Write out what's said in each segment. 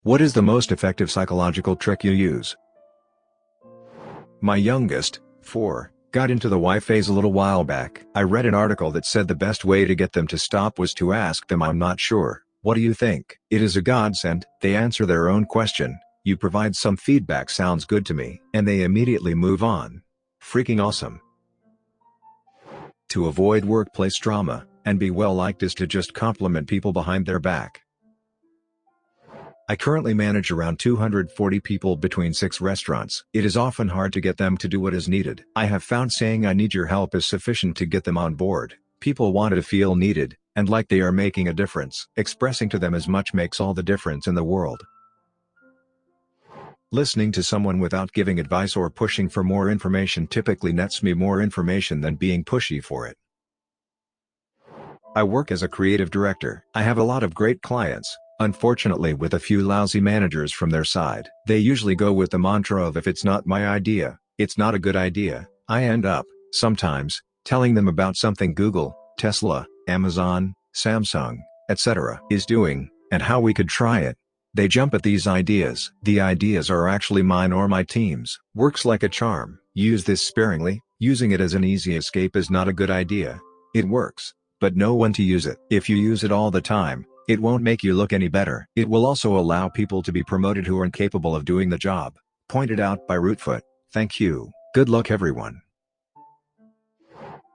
What is the most effective psychological trick you use? My youngest, 4, got into the why phase a little while back. I read an article that said the best way to get them to stop was to ask them, "I'm not sure. What do you think?" It is a godsend. They answer their own question, you provide some feedback, "Sounds good to me," and they immediately move on. Freaking awesome. To avoid workplace drama, and be well liked, is to just compliment people behind their back. I currently manage around 240 people between 6 restaurants. It is often hard to get them to do what is needed. I have found saying "I need your help" is sufficient to get them on board. People want to feel needed, and like they are making a difference. Expressing to them as much makes all the difference in the world. Listening to someone without giving advice or pushing for more information typically nets me more information than being pushy for it. I work as a creative director. I have a lot of great clients, unfortunately with a few lousy managers from their side. They usually go with the mantra of "if it's not my idea, it's not a good idea." I end up, sometimes, telling them about something Google, Tesla, Amazon, Samsung, etc. is doing, and how we could try it. They jump at these ideas. The ideas are actually mine or my team's. Works like a charm. Use this sparingly. Using it as an easy escape is not a good idea. It works, but know when to use it. If you use it all the time, it won't make you look any better. It will also allow people to be promoted who are incapable of doing the job. Pointed out by Rootfoot. Thank you. Good luck everyone.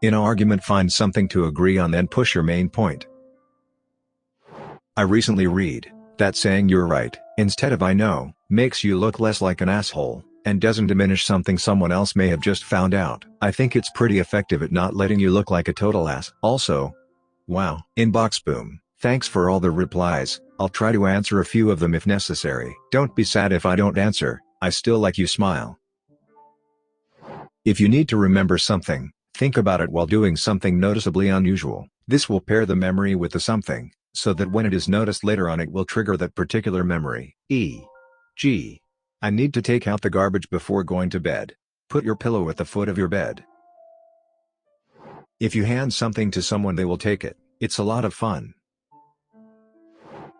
In an argument, find something to agree on, then push your main point. I recently read that saying "you're right" instead of "I know" makes you look less like an asshole, and doesn't diminish something someone else may have just found out. I think it's pretty effective at not letting you look like a total ass. Also, wow, inbox boom. Thanks for all the replies. I'll try to answer a few of them if necessary. Don't be sad if I don't answer, I still like you. Smile. If you need to remember something, think about it while doing something noticeably unusual. This will pair the memory with the something, so that when it is noticed later on it will trigger that particular memory. E.g., I need to take out the garbage before going to bed. Put your pillow at the foot of your bed. If you hand something to someone, they will take it. It's a lot of fun.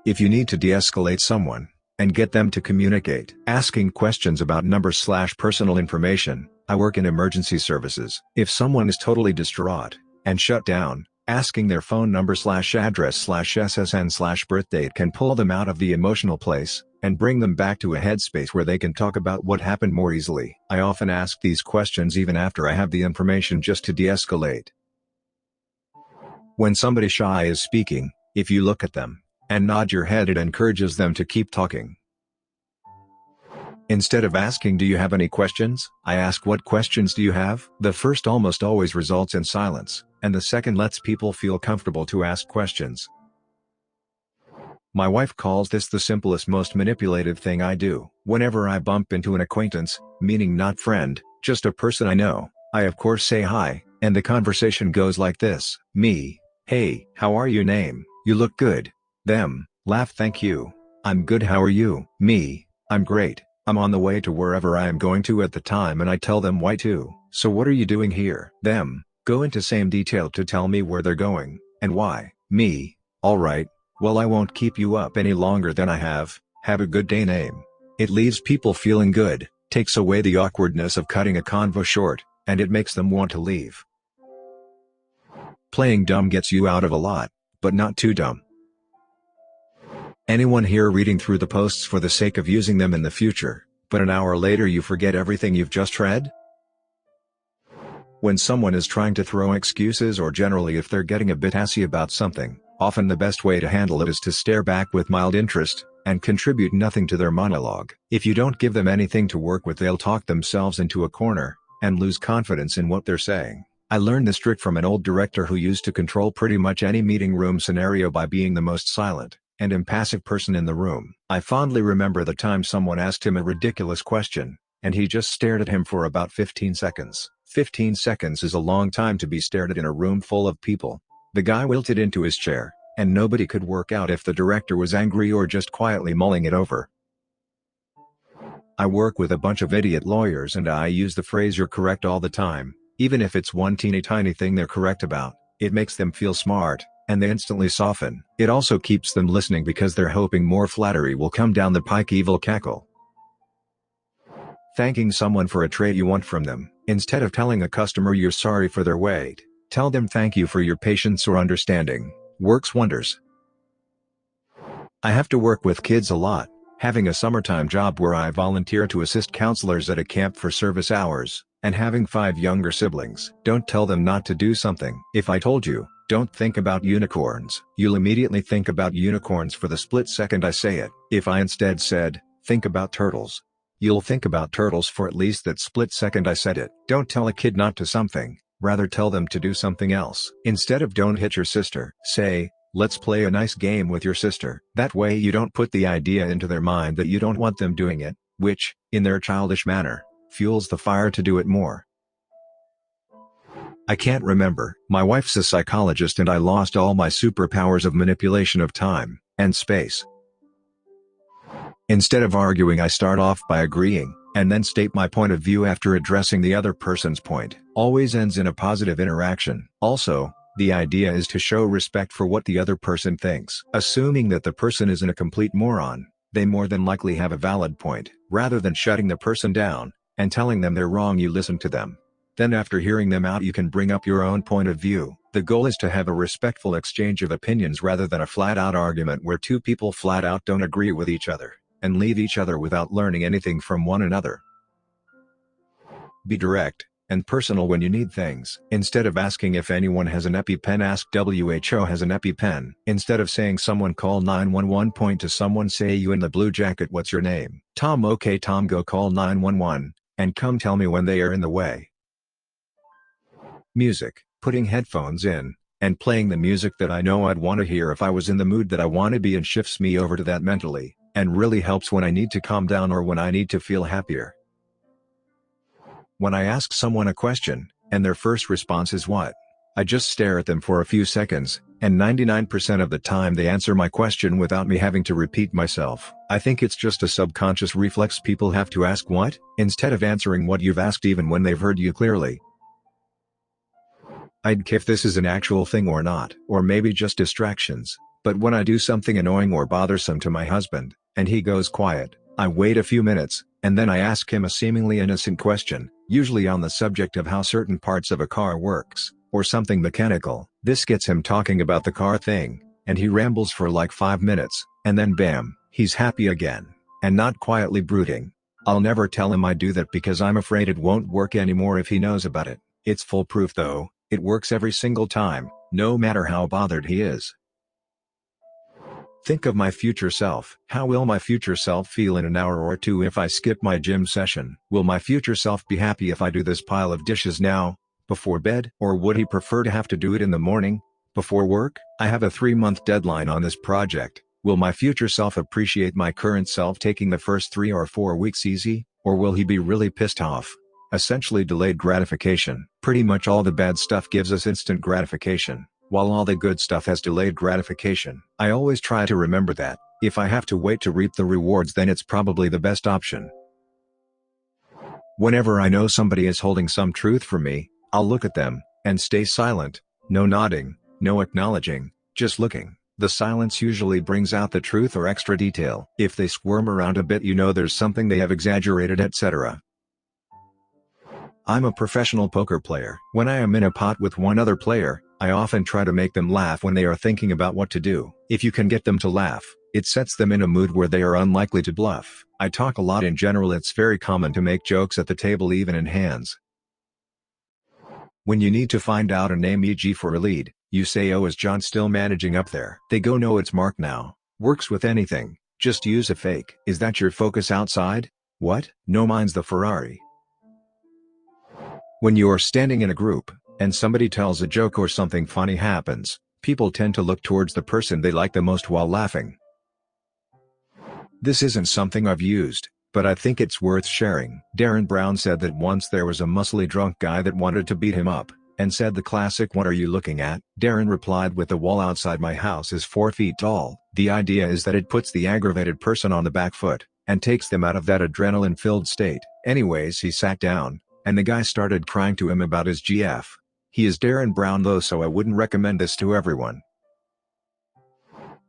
If you need to de-escalate someone, and get them to communicate, asking questions about numbers/personal information. I work in emergency services. If someone is totally distraught, and shut down, asking their phone number/address/SSN/birthdate can pull them out of the emotional place, and bring them back to a headspace where they can talk about what happened more easily. I often ask these questions even after I have the information, just to de-escalate. When somebody shy is speaking, if you look at them, and nod your head, it encourages them to keep talking. Instead of asking "Do you have any questions?" I ask "What questions do you have?" The first almost always results in silence, and the second lets people feel comfortable to ask questions. My wife calls this the simplest, most manipulative thing I do. Whenever I bump into an acquaintance, meaning not friend, just a person I know, I of course say hi, and the conversation goes like this. Me: "Hey, how are you?" Name: "You look good." Them: laugh: "Thank you. I'm good, how are you?" Me: "I'm great. I'm on the way to wherever I am going to at the time," and I tell them why too. "So what are you doing here?" Them: go into same detail to tell me where they're going, and why. Me: alright, well I won't keep you up any longer than I have a good day." Name: it leaves people feeling good, takes away the awkwardness of cutting a convo short, and it makes them want to leave. Playing dumb gets you out of a lot, but not too dumb. Anyone here reading through the posts for the sake of using them in the future, but an hour later you forget everything you've just read? When someone is trying to throw excuses, or generally if they're getting a bit assy about something, often the best way to handle it is to stare back with mild interest, and contribute nothing to their monologue. If you don't give them anything to work with, they'll talk themselves into a corner, and lose confidence in what they're saying. I learned this trick from an old director who used to control pretty much any meeting room scenario by being the most silent and impassive person in the room. I fondly remember the time someone asked him a ridiculous question, and he just stared at him for about 15 seconds. 15 seconds is a long time to be stared at in a room full of people. The guy wilted into his chair, and nobody could work out if the director was angry or just quietly mulling it over. I work with a bunch of idiot lawyers, and I use the phrase "you're correct" all the time, even if it's one teeny tiny thing they're correct about. It makes them feel smart, and they instantly soften. It also keeps them listening because they're hoping more flattery will come down the pike. Evil cackle. Thanking someone for a trade you want from them. Instead of telling a customer you're sorry for their wait, tell them thank you for your patience or understanding. Works wonders. I have to work with kids a lot, having a summertime job where I volunteer to assist counselors at a camp for service hours, and having 5 younger siblings. Don't tell them not to do something. If I told you, don't think about unicorns, you'll immediately think about unicorns for the split second I say it. If I instead said, think about turtles, you'll think about turtles for at least that split second I said it. Don't tell a kid not to something, rather tell them to do something else. Instead of don't hit your sister, say, let's play a nice game with your sister. That way you don't put the idea into their mind that you don't want them doing it, which, in their childish manner, fuels the fire to do it more. I can't remember. My wife's a psychologist and I lost all my superpowers of manipulation of time and space. Instead of arguing, I start off by agreeing, and then state my point of view after addressing the other person's point. Always ends in a positive interaction. Also, the idea is to show respect for what the other person thinks. Assuming that the person isn't a complete moron, they more than likely have a valid point. Rather than shutting the person down and telling them they're wrong, you listen to them. Then after hearing them out, you can bring up your own point of view. The goal is to have a respectful exchange of opinions rather than a flat-out argument where two people flat out don't agree with each other and leave each other without learning anything from one another. Be direct and personal when you need things. Instead of asking if anyone has an EpiPen, ask WHO has an EpiPen. Instead of saying someone call 911, point to someone, say you in the blue jacket, what's your name? Tom. Okay Tom, go call 911, and come tell me when they are in the way. Music. Putting headphones in and playing the music that I know I'd want to hear if I was in the mood that I want to be in shifts me over to that mentally, and really helps when I need to calm down or when I need to feel happier. When I ask someone a question, and their first response is what? I just stare at them for a few seconds, and 99% of the time they answer my question without me having to repeat myself. I think it's just a subconscious reflex people have to ask what, instead of answering what you've asked even when they've heard you clearly. I'd care if this is an actual thing or not, or maybe just distractions, but when I do something annoying or bothersome to my husband, and he goes quiet, I wait a few minutes, and then I ask him a seemingly innocent question, usually on the subject of how certain parts of a car works, or something mechanical. This gets him talking about the car thing, and he rambles for like 5 minutes, and then bam, he's happy again, and not quietly brooding. I'll never tell him I do that because I'm afraid it won't work anymore if he knows about it. It's foolproof though, it works every single time, no matter how bothered he is. Think of my future self. How will my future self feel in an hour or two if I skip my gym session? Will my future self be happy if I do this pile of dishes now, before bed? Or would he prefer to have to do it in the morning, before work? I have a 3-month deadline on this project. Will my future self appreciate my current self taking the first 3 or 4 weeks easy, or will he be really pissed off? Essentially delayed gratification. Pretty much all the bad stuff gives us instant gratification, while all the good stuff has delayed gratification. I always try to remember that. If I have to wait to reap the rewards, then it's probably the best option. Whenever I know somebody is holding some truth for me, I'll look at them, and stay silent. No nodding, no acknowledging, just looking. The silence usually brings out the truth or extra detail. If they squirm around a bit, you know there's something they have exaggerated, etc. I'm a professional poker player. When I am in a pot with one other player, I often try to make them laugh when they are thinking about what to do. If you can get them to laugh, it sets them in a mood where they are unlikely to bluff. I talk a lot in general. It's very common to make jokes at the table, even in hands. When you need to find out a name, e.g. for a lead, you say, "Oh, is John still managing up there?" They go, "No, it's Mark now." Works with anything. Just use a fake. "Is that your Focus outside?" "What?" "No, mine's the Ferrari." When you are standing in a group, and somebody tells a joke or something funny happens, people tend to look towards the person they like the most while laughing. This isn't something I've used, but I think it's worth sharing. Darren Brown said that once there was a muscly drunk guy that wanted to beat him up, and said the classic, "What are you looking at?" Darren replied with, "The wall outside my house is 4 feet tall." The idea is that it puts the aggravated person on the back foot, and takes them out of that adrenaline-filled state. Anyways, he sat down, and the guy started crying to him about his GF. He is Darren Brown though, so I wouldn't recommend this to everyone.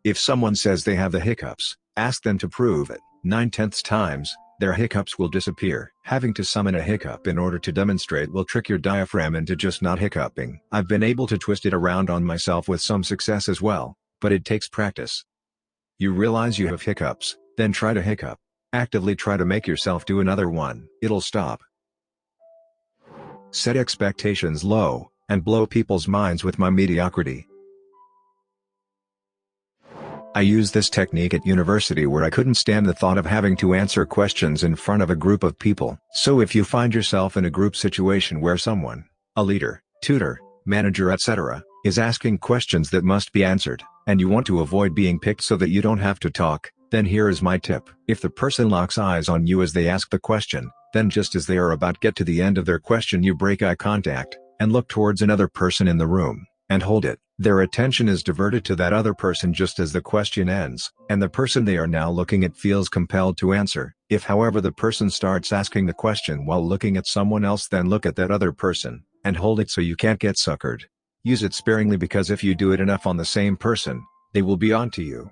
If someone says they have the hiccups, ask them to prove it. 9/10 times, their hiccups will disappear. Having to summon a hiccup in order to demonstrate will trick your diaphragm into just not hiccuping. I've been able to twist it around on myself with some success as well, but it takes practice. You realize you have hiccups, then try to hiccup. Actively try to make yourself do another one. It'll stop. Set expectations low, and blow people's minds with my mediocrity. I used this technique at university where I couldn't stand the thought of having to answer questions in front of a group of people. So if you find yourself in a group situation where someone, a leader, tutor, manager etc., is asking questions that must be answered, and you want to avoid being picked so that you don't have to talk, then here is my tip. If the person locks eyes on you as they ask the question, then just as they are about to get to the end of their question you break eye contact, and look towards another person in the room, and hold it. Their attention is diverted to that other person just as the question ends, and the person they are now looking at feels compelled to answer. If however the person starts asking the question while looking at someone else, then look at that other person, and hold it so you can't get suckered. Use it sparingly because if you do it enough on the same person, they will be on to you.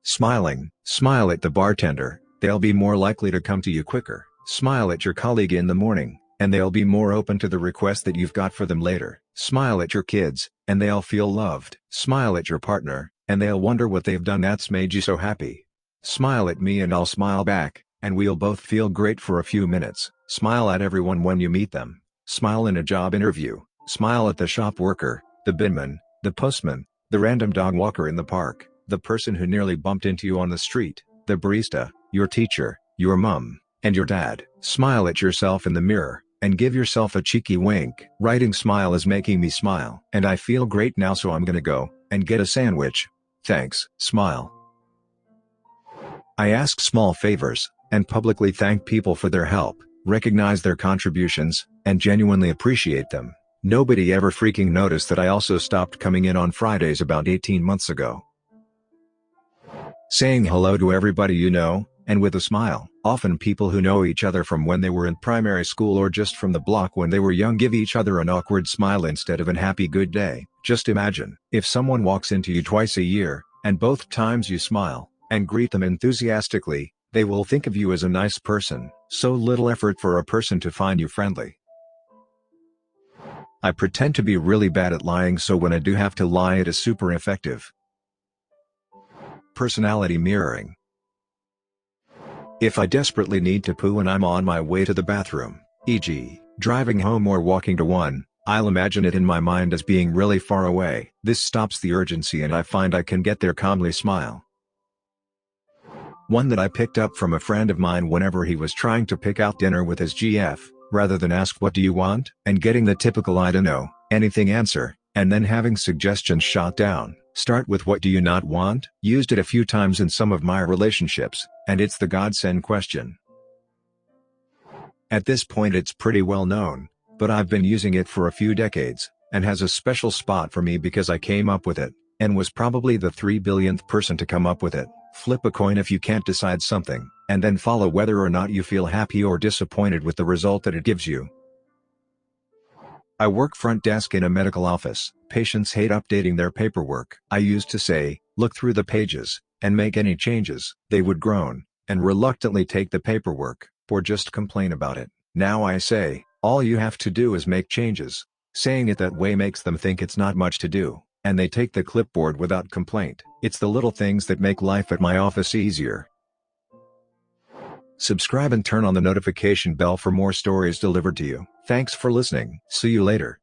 Smiling. Smile at the bartender, they'll be more likely to come to you quicker. Smile at your colleague in the morning, and they'll be more open to the request that you've got for them later. Smile at your kids, and they'll feel loved. Smile at your partner, and they'll wonder what they've done that's made you so happy. Smile at me and I'll smile back, and we'll both feel great for a few minutes. Smile at everyone when you meet them. Smile in a job interview. Smile at the shop worker, the binman, the postman, the random dog walker in the park, the person who nearly bumped into you on the street, the barista, your teacher, your mom, and your dad. Smile at yourself in the mirror, and give yourself a cheeky wink. Writing smile is making me smile. And I feel great now, so I'm gonna go and get a sandwich. Thanks. Smile. I ask small favors, and publicly thank people for their help, recognize their contributions, and genuinely appreciate them. Nobody ever freaking noticed that I also stopped coming in on Fridays about 18 months ago. Saying hello to everybody you know, and with a smile. Often people who know each other from when they were in primary school or just from the block when they were young give each other an awkward smile instead of an happy good day. Just imagine, if someone walks into you twice a year, and both times you smile, and greet them enthusiastically, they will think of you as a nice person. So little effort for a person to find you friendly. I pretend to be really bad at lying, so when I do have to lie it is super effective. Personality mirroring. If I desperately need to poo and I'm on my way to the bathroom, e.g., driving home or walking to one, I'll imagine it in my mind as being really far away. This stops the urgency and I find I can get there calmly smile. One that I picked up from a friend of mine whenever he was trying to pick out dinner with his GF, rather than ask what do you want, and getting the typical I don't know, anything answer, and then having suggestions shot down. Start with what do you not want? Used it a few times in some of my relationships, and it's the godsend question. At this point it's pretty well known, but I've been using it for a few decades, and has a special spot for me because I came up with it, and was probably the 3 billionth person to come up with it. Flip a coin if you can't decide something, and then follow whether or not you feel happy or disappointed with the result that it gives you. I work front desk in a medical office. Patients hate updating their paperwork. I used to say, look through the pages, and make any changes. They would groan, and reluctantly take the paperwork, or just complain about it. Now I say, all you have to do is make changes. Saying it that way makes them think it's not much to do, and they take the clipboard without complaint. It's the little things that make life at my office easier. Subscribe and turn on the notification bell for more stories delivered to you. Thanks for listening. See you later.